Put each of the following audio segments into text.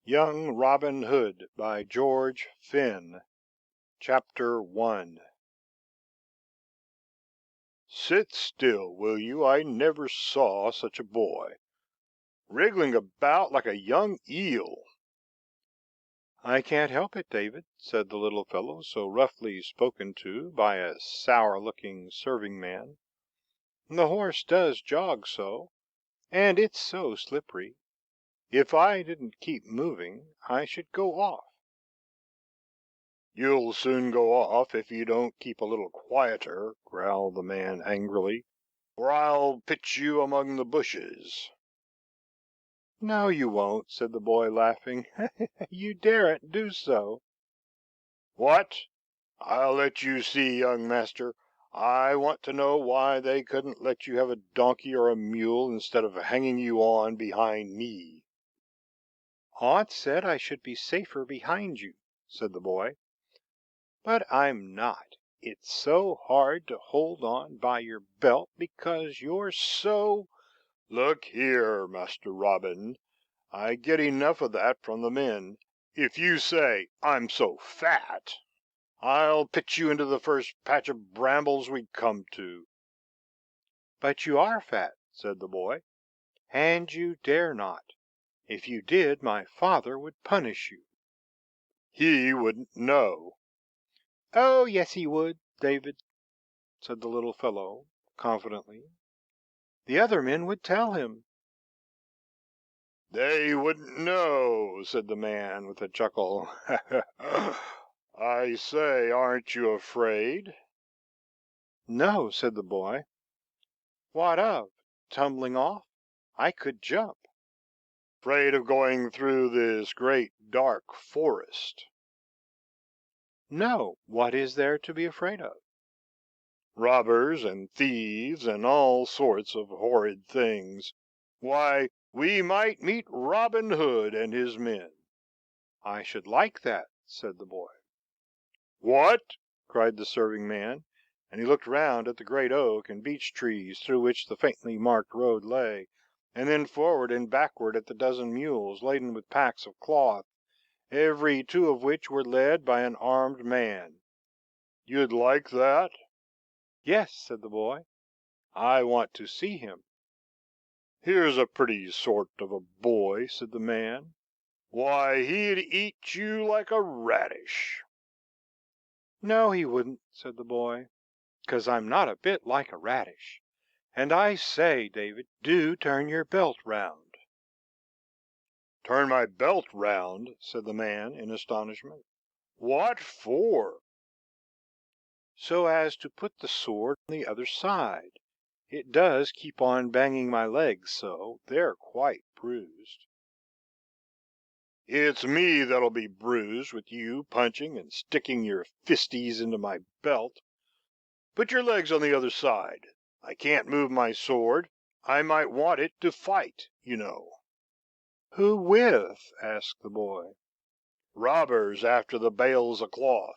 Young Robin Hood by George Finn. Chapter 1. Sit still, will you? I never saw such a boy. Wriggling about like a young eel. I can't help it, David, said the little fellow so roughly spoken to by a sour-looking serving-man. The horse does jog so, and it's so slippery. If I didn't keep moving, I should go off. You'll soon go off if you don't keep a little quieter, growled the man angrily, or I'll pitch you among the bushes. No, you won't, said the boy, laughing. You daren't do so. What? I'll let you see, young master. I want to know why they couldn't let you have a donkey or a mule instead of hanging you on behind me. Aunt said I should be safer behind you, said the boy. But I'm not. It's so hard to hold on by your belt because you're so... Look here, Master Robin, I get enough of that from the men. If you say I'm so fat, I'll pitch you into the first patch of brambles we come to. But you are fat, said the boy, and you dare not. If you did, my father would punish you. He wouldn't know. Oh, yes, he would, David, said the little fellow, confidently. The other men would tell him. They wouldn't know, said the man with a chuckle. I say, aren't you afraid? No, said the boy. What of? Tumbling off? I could jump. Afraid of going through this great dark forest? No, what is there to be afraid of? Robbers and thieves and all sorts of horrid things. Why, we might meet Robin Hood and his men. I should like that, said the boy. What? Cried the serving man, and he looked round at the great oak and beech trees through which the faintly marked road lay, and then forward and backward at the dozen mules laden with packs of cloth, every two of which were led by an armed man. You'd like that? Yes, said the boy. I want to see him. Here's a pretty sort of a boy, said the man. Why, he'd eat you like a radish. No, he wouldn't, said the boy, 'cause I'm not a bit like a radish. And I say, David, do turn your belt round. Turn my belt round, said the man in astonishment. What for? So as to put the sword on the other side. It does keep on banging my legs so, they're quite bruised. It's me that'll be bruised with you punching and sticking your fisties into my belt. Put your legs on the other side. I can't move my sword. I might want it to fight, you know. Who with? Asked the boy. Robbers after the bales of cloth.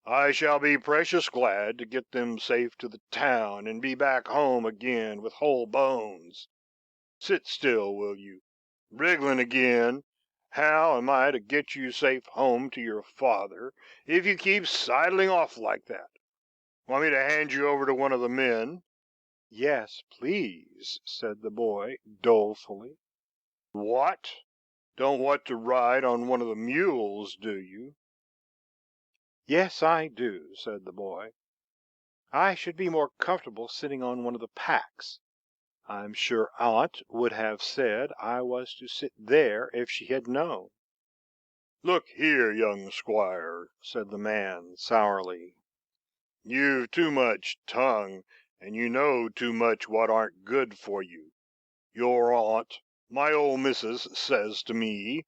I shall be precious glad to get them safe to the town and be back home again with whole bones. Sit still, will you? Wriggling again. How am I to get you safe home to your father if you keep sidling off like that? Want me to hand you over to one of the men? Yes, please, said the boy dolefully. What? Don't want to ride on one of the mules, do you? Yes, I do, said the boy. I should be more comfortable sitting on one of the packs. I'm sure Aunt would have said I was to sit there if she had known. Look here, young squire, said the man sourly. You've too much tongue, and you know too much what aren't good for you. Your aunt, my old missus, says to me,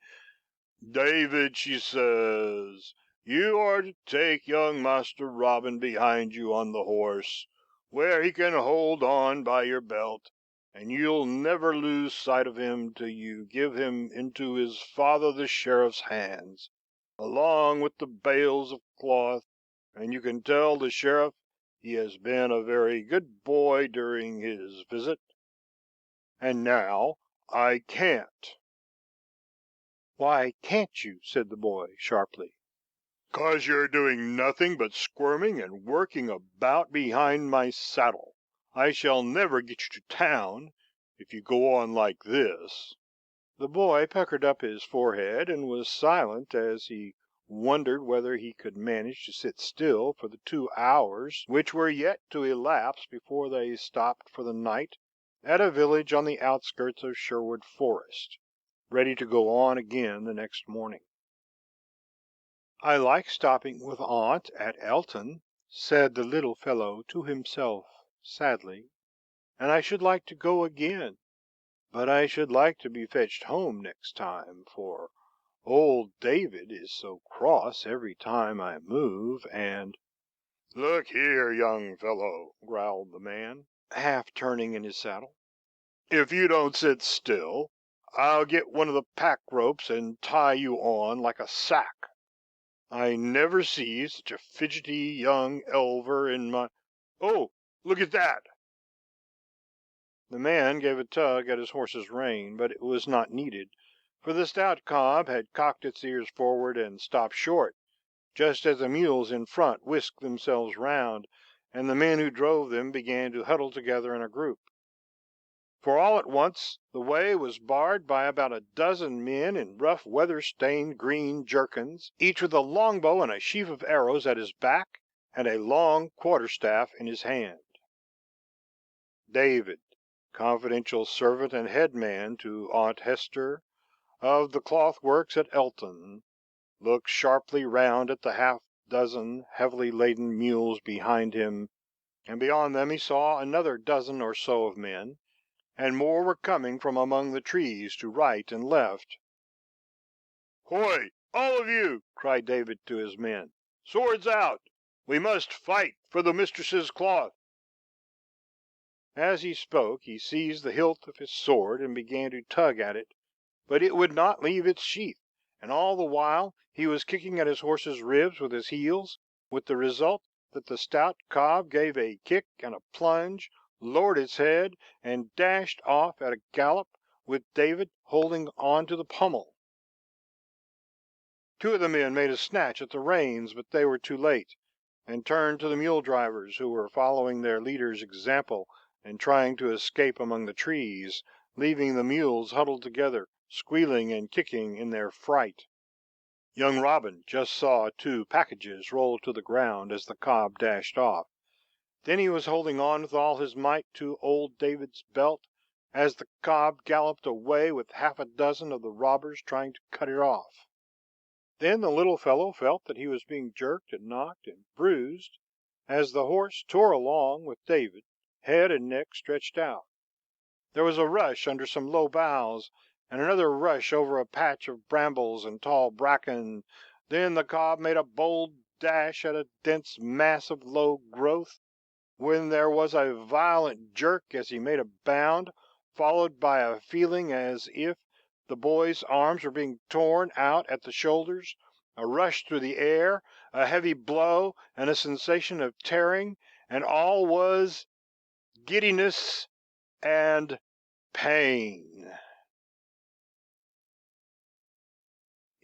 David, she says, you are to take young Master Robin behind you on the horse, where he can hold on by your belt, and you'll never lose sight of him till you give him into his father the sheriff's hands, along with the bales of cloth, and you can tell the sheriff he has been a very good boy during his visit. And now I can't. "Why can't you?" said the boy, sharply. "'Cause you're doing nothing but squirming and working about behind my saddle. I shall never get you to town, if you go on like this." The boy puckered up his forehead and was silent as he wondered whether he could manage to sit still for the 2 hours which were yet to elapse before they stopped for the night at a village on the outskirts of Sherwood Forest, ready to go on again the next morning. "I like stopping with Aunt at Elton," said the little fellow to himself sadly, "and I should like to go again. But I should like to be fetched home next time, for old David is so cross every time I move, and—" "Look here, young fellow," growled the man, half turning in his saddle, "if you don't sit still, I'll get one of the pack ropes and tie you on like a sack. I never see such a fidgety young elver in my— Oh, look at that!" The man gave a tug at his horse's rein, but it was not needed, for the stout cob had cocked its ears forward and stopped short, just as the mules in front whisked themselves round, and the men who drove them began to huddle together in a group. For all at once the way was barred by about a dozen men in rough weather-stained green jerkins, each with a longbow and a sheaf of arrows at his back, and a long quarterstaff in his hand. David, confidential servant and head man to Aunt Hester, of the cloth works at Elton, looked sharply round at the half-dozen heavily laden mules behind him, and beyond them he saw another dozen or so of men, and more were coming from among the trees to right and left. "Hoy, all of you!" cried David to his men. "Swords out! We must fight for the mistress's cloth." As he spoke, he seized the hilt of his sword and began to tug at it, but it would not leave its sheath, and all the while he was kicking at his horse's ribs with his heels, with the result that the stout cob gave a kick and a plunge, lowered its head, and dashed off at a gallop, with David holding on to the pommel. Two of the men made a snatch at the reins, but they were too late, and turned to the mule drivers, who were following their leader's example and trying to escape among the trees, leaving the mules huddled together, squealing and kicking in their fright. Young Robin just saw 2 packages roll to the ground as the cob dashed off. Then he was holding on with all his might to old David's belt as the cob galloped away with half a dozen of the robbers trying to cut it off. Then the little fellow felt that he was being jerked and knocked and bruised as the horse tore along with David, head and neck stretched out. There was a rush under some low boughs, and another rush over a patch of brambles and tall bracken. Then the cob made a bold dash at a dense mass of low growth, when there was a violent jerk as he made a bound, followed by a feeling as if the boy's arms were being torn out at the shoulders, a rush through the air, a heavy blow, and a sensation of tearing, and all was giddiness and pain.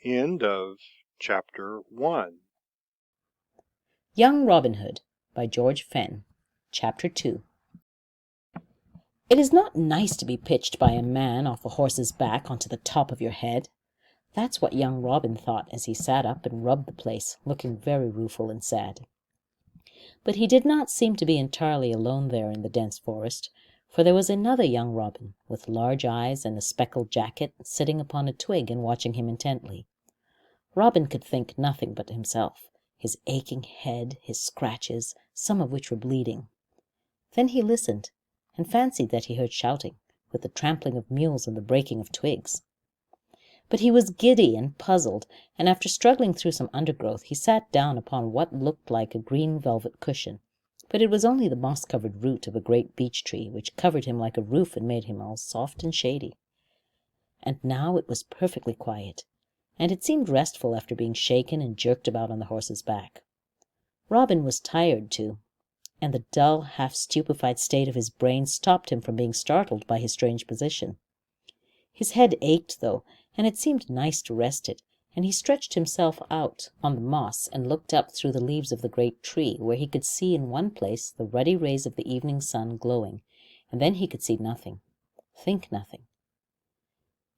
End of chapter 1. Young Robin Hood by George Fenn. Chapter 2. It is not nice to be pitched by a man off a horse's back onto the top of your head. That's what young Robin thought as he sat up and rubbed the place, looking very rueful and sad. But he did not seem to be entirely alone there in the dense forest, for there was another young Robin, with large eyes and a speckled jacket, sitting upon a twig and watching him intently. Robin could think nothing but himself, his aching head, his scratches, some of which were bleeding. Then he listened, and fancied that he heard shouting, with the trampling of mules and the breaking of twigs. But he was giddy and puzzled, and after struggling through some undergrowth, he sat down upon what looked like a green velvet cushion, but it was only the moss-covered root of a great beech tree, which covered him like a roof and made him all soft and shady. And now it was perfectly quiet, and it seemed restful after being shaken and jerked about on the horse's back. Robin was tired too, and the dull, half-stupefied state of his brain stopped him from being startled by his strange position. His head ached, though, and it seemed nice to rest it, and he stretched himself out on the moss and looked up through the leaves of the great tree, where he could see in one place the ruddy rays of the evening sun glowing, and then he could see nothing, think nothing.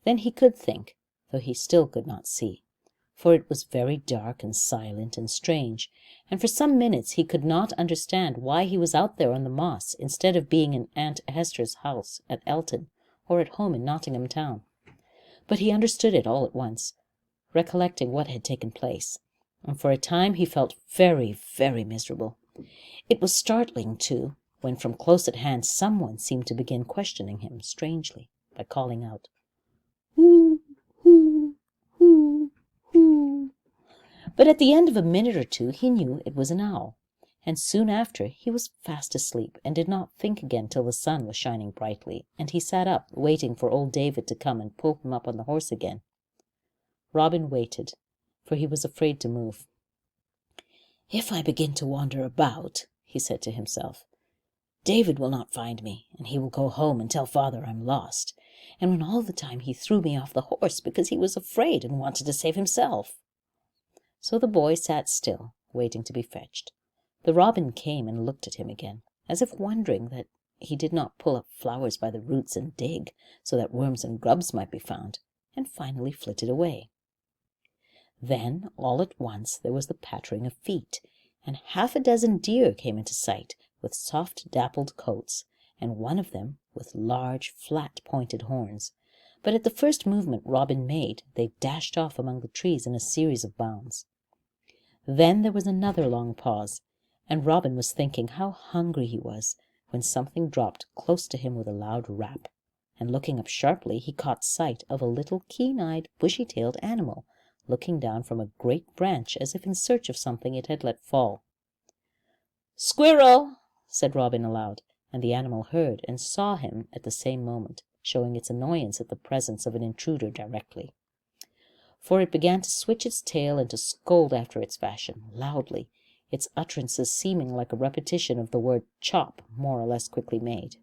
Then he could think, though he still could not see, for it was very dark and silent and strange, and for some minutes he could not understand why he was out there on the moss instead of being in Aunt Hester's house at Elton or at home in Nottingham town. But he understood it all at once, recollecting what had taken place, and for a time he felt very, very miserable. It was startling, too, when from close at hand someone seemed to begin questioning him strangely by calling out, "Hoo, hoo, hoo, hoo." But at the end of a minute or two he knew it was an owl, and soon after he was fast asleep and did not think again till the sun was shining brightly, and he sat up waiting for old David to come and pull him up on the horse again. Robin waited, for he was afraid to move. "If I begin to wander about," he said to himself, "David will not find me, and he will go home and tell father I'm lost, and when all the time he threw me off the horse because he was afraid and wanted to save himself." So the boy sat still, waiting to be fetched. The robin came and looked at him again, as if wondering that he did not pull up flowers by the roots and dig, so that worms and grubs might be found, and finally flitted away. Then, all at once, there was the pattering of feet, and 6 deer came into sight, with soft dappled coats, and one of them with large, flat-pointed horns. But at the first movement Robin made, they dashed off among the trees in a series of bounds. Then there was another long pause, and Robin was thinking how hungry he was, when something dropped close to him with a loud rap, and looking up sharply he caught sight of a little keen-eyed, bushy-tailed animal, looking down from a great branch as if in search of something it had let fall. "Squirrel!" said Robin aloud, and the animal heard and saw him at the same moment, showing its annoyance at the presence of an intruder directly. For it began to switch its tail and to scold after its fashion, loudly, its utterances seeming like a repetition of the word chop, more or less quickly made.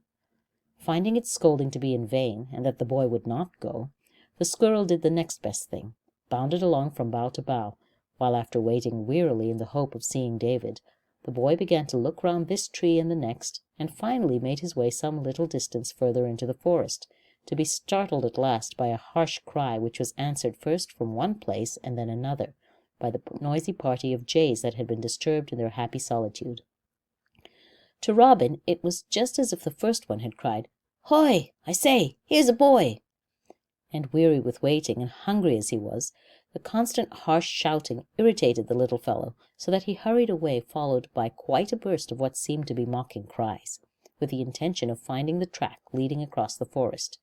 Finding its scolding to be in vain, and that the boy would not go, the squirrel did the next best thing, bounded along from bough to bough, while after waiting wearily in the hope of seeing David, the boy began to look round this tree and the next, and finally made his way some little distance further into the forest, to be startled at last by a harsh cry which was answered first from one place and then another, by the noisy party of jays that had been disturbed in their happy solitude. To Robin it was just as if the first one had cried, "Hoy, I say, here's a boy!" And weary with waiting, and hungry as he was, the constant harsh shouting irritated the little fellow, so that he hurried away, followed by quite a burst of what seemed to be mocking cries, with the intention of finding the track leading across the forest.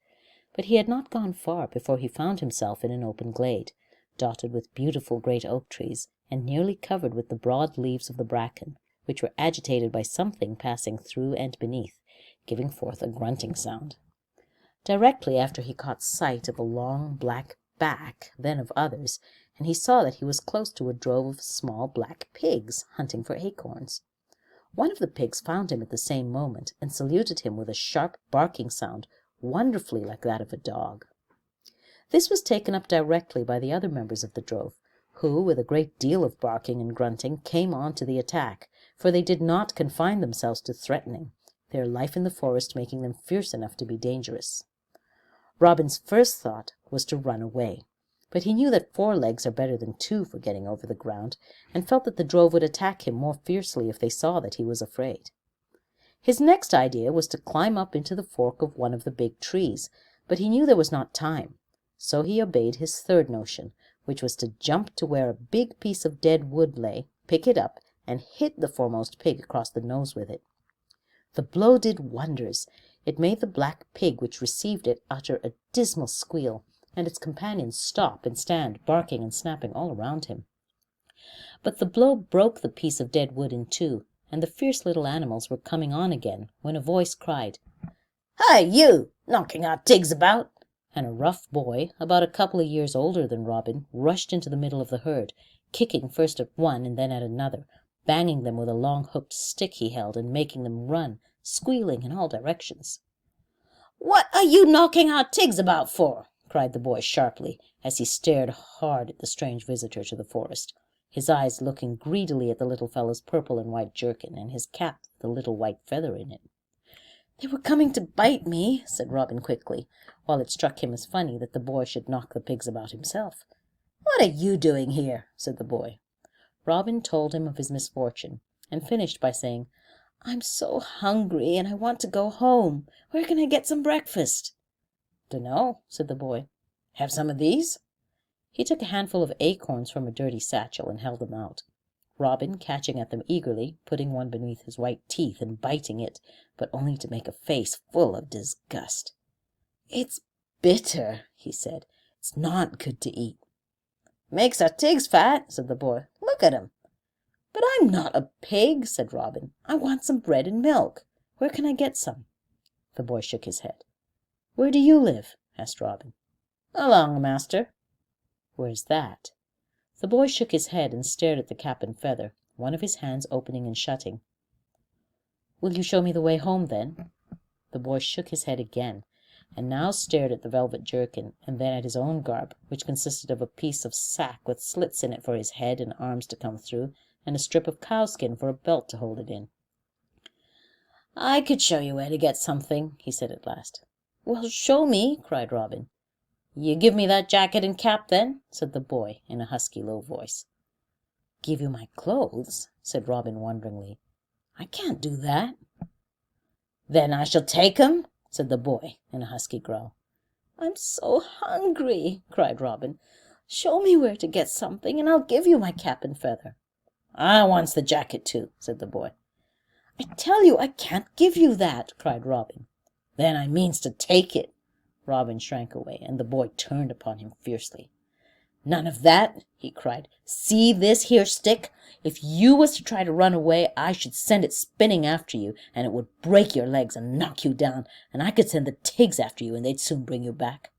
But he had not gone far before he found himself in an open glade, dotted with beautiful great oak trees, and nearly covered with the broad leaves of the bracken, which were agitated by something passing through and beneath, giving forth a grunting sound. Directly after he caught sight of a long black back, then of others, and he saw that he was close to a drove of small black pigs hunting for acorns. One of the pigs found him at the same moment, and saluted him with a sharp barking sound, wonderfully like that of a dog. This was taken up directly by the other members of the drove, who, with a great deal of barking and grunting, came on to the attack, for they did not confine themselves to threatening, their life in the forest making them fierce enough to be dangerous. Robin's first thought was to run away, but he knew that 4 legs are better than 2 for getting over the ground, and felt that the drove would attack him more fiercely if they saw that he was afraid. His next idea was to climb up into the fork of one of the big trees, but he knew there was not time, so he obeyed his third notion, which was to jump to where a big piece of dead wood lay, pick it up, and hit the foremost pig across the nose with it. The blow did wonders. It made the black pig which received it utter a dismal squeal, and its companions stop and stand, barking and snapping all around him. But the blow broke the piece of dead wood in 2, and the fierce little animals were coming on again, when a voice cried, "Hi, you, knocking our tigs about!" And a rough boy, about a couple of years older than Robin, rushed into the middle of the herd, kicking first at one and then at another, banging them with a long hooked stick he held, and making them run, squealing in all directions. "What are you knocking our tigs about for?" cried the boy sharply, as he stared hard at the strange visitor to the forest, his eyes looking greedily at the little fellow's purple and white jerkin, and his cap with a little white feather in it. "They were coming to bite me," said Robin quickly, while it struck him as funny that the boy should knock the pigs about himself. "What are you doing here?" said the boy. Robin told him of his misfortune, and finished by saying, "I'm so hungry, and I want to go home. Where can I get some breakfast?" "Dunno," said the boy. "Have some of these?" He took a handful of acorns from a dirty satchel and held them out. Robin, catching at them eagerly, putting one beneath his white teeth and biting it, but only to make a face full of disgust. "It's bitter," he said. "It's not good to eat." "Makes our tigs fat," said the boy. "Look at 'em." "But I'm not a pig," said Robin. "I want some bread and milk. Where can I get some?" The boy shook his head. "Where do you live?" asked Robin. "Along, master." "Where's that?" The boy shook his head and stared at the cap and feather, one of his hands opening and shutting. "Will you show me the way home, then?" The boy shook his head again, and now stared at the velvet jerkin, and then at his own garb, which consisted of a piece of sack with slits in it for his head and arms to come through, and a strip of cowskin for a belt to hold it in. "I could show you where to get something," he said at last. "Well, show me," cried Robin. "You give me that jacket and cap, then?" said the boy, in a husky, low voice. "Give you my clothes?" said Robin wonderingly. "I can't do that." "Then I shall take 'em," said the boy, in a husky growl. "I'm so hungry," cried Robin. "Show me where to get something, and I'll give you my cap and feather." "I wants the jacket too," said the boy. "I tell you I can't give you that," cried Robin. "Then I means to take it." Robin shrank away, and the boy turned upon him fiercely. "None of that," he cried. "See this here stick? If you was to try to run away, I should send it spinning after you, and it would break your legs and knock you down, and I could send the tigs after you, and they'd soon bring you back."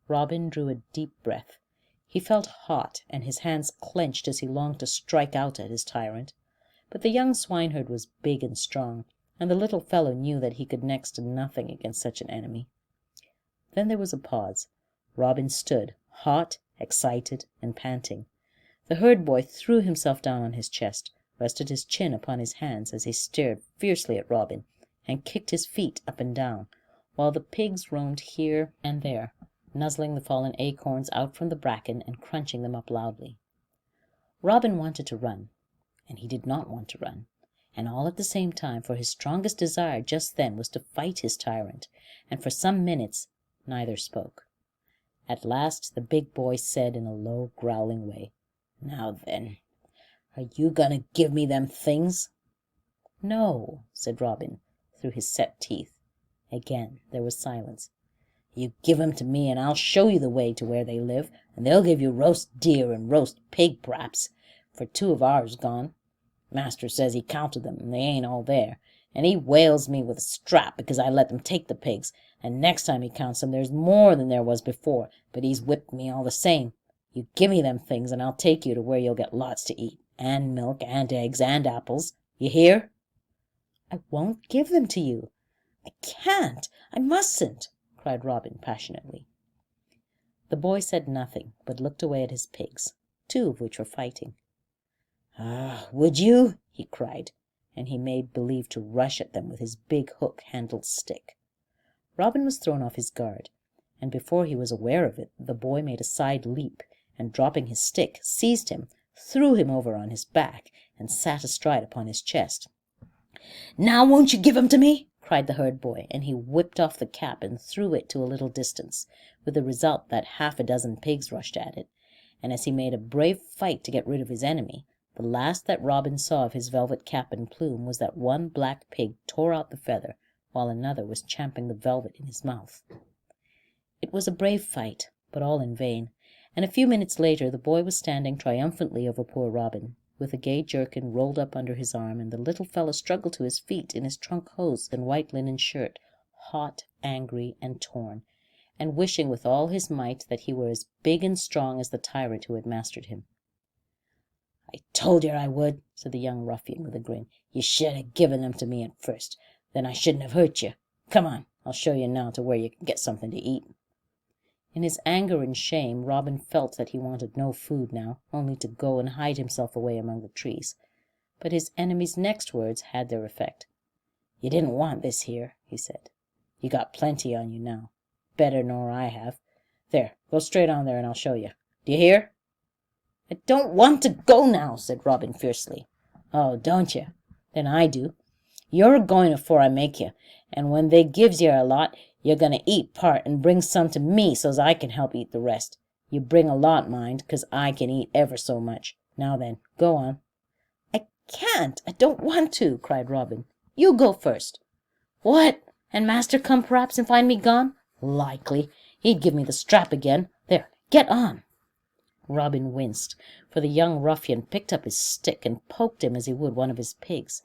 Robin drew a deep breath. He felt hot, and his hands clenched as he longed to strike out at his tyrant. But the young swineherd was big and strong, and the little fellow knew that he could next to nothing against such an enemy. Then there was a pause. Robin stood, hot, excited, and panting. The herd boy threw himself down on his chest, rested his chin upon his hands as he stared fiercely at Robin, and kicked his feet up and down, while the pigs roamed here and there, nuzzling the fallen acorns out from the bracken and crunching them up loudly. Robin wanted to run, and he did not want to run, and all at the same time, for his strongest desire just then was to fight his tyrant, and for some minutes neither spoke. At last the big boy said in a low, growling way, "Now then, are you going to give me them things?" "No," said Robin, through his set teeth. Again there was silence. "You give 'em to me, and I'll show you the way to where they live, and they'll give you roast deer and roast pig, p'raps, for 2 of ours gone. Master says he counted them, and they ain't all there, and he whales me with a strap because I let them take the pigs, and next time he counts them there's more than there was before, but he's whipped me all the same. You give me them things, and I'll take you to where you'll get lots to eat, and milk, and eggs, and apples. You hear?" "I won't give them to you. I can't. I mustn't," cried Robin passionately. The boy said nothing, but looked away at his pigs, 2 of which were fighting. "Ah, would you?" he cried, and he made believe to rush at them with his big hook-handled stick. Robin was thrown off his guard, and before he was aware of it, the boy made a side leap, and dropping his stick, seized him, threw him over on his back, and sat astride upon his chest. "Now won't you give 'em to me?" cried the herd boy, and he whipped off the cap and threw it to a little distance, with the result that 6 pigs rushed at it, and as he made a brave fight to get rid of his enemy, the last that Robin saw of his velvet cap and plume was that one black pig tore out the feather, while another was champing the velvet in his mouth. It was a brave fight, but all in vain, and a few minutes later the boy was standing triumphantly over poor Robin, with a gay jerkin rolled up under his arm, and the little fellow struggled to his feet in his trunk hose and white linen shirt, hot, angry, and torn, and wishing with all his might that he were as big and strong as the tyrant who had mastered him. "I told yer I would," said the young ruffian with a grin. "You should have given 'em to me at first. Then I shouldn't have hurt you. Come on, I'll show you now to where you can get something to eat." In his anger and shame, Robin felt that he wanted no food now, only to go and hide himself away among the trees. But his enemy's next words had their effect. "You didn't want this here," he said. "You got plenty on you now. Better nor I have. There, go straight on there and I'll show you. Do you hear?" "I don't want to go now," said Robin fiercely. "Oh, don't you? Then I do. You're going afore I make you, and when they gives you a lot, you're going to eat part and bring some to me so's I can help eat the rest. You bring a lot, mind, 'cause I can eat ever so much. Now then, go on." "I can't. I don't want to," cried Robin. "You go first." "What? And master come p'raps and find me gone? Likely. He'd give me the strap again. There, get on." Robin winced, for the young ruffian picked up his stick and poked him as he would one of his pigs.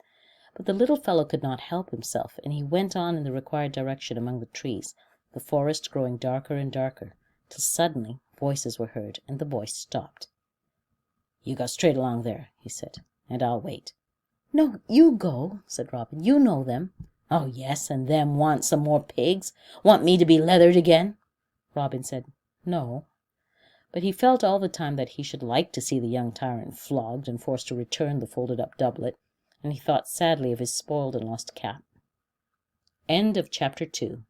But the little fellow could not help himself, and he went on in the required direction among the trees, the forest growing darker and darker, till suddenly voices were heard, and the boy stopped. "You go straight along there," he said, "and I'll wait." "No, you go," said Robin. "You know them." "Oh, yes, and them want some more pigs? Want me to be leathered again?" Robin said no. But he felt all the time that he should like to see the young tyrant flogged and forced to return the folded-up doublet, and he thought sadly of his spoiled and lost cap. End of Chapter 2.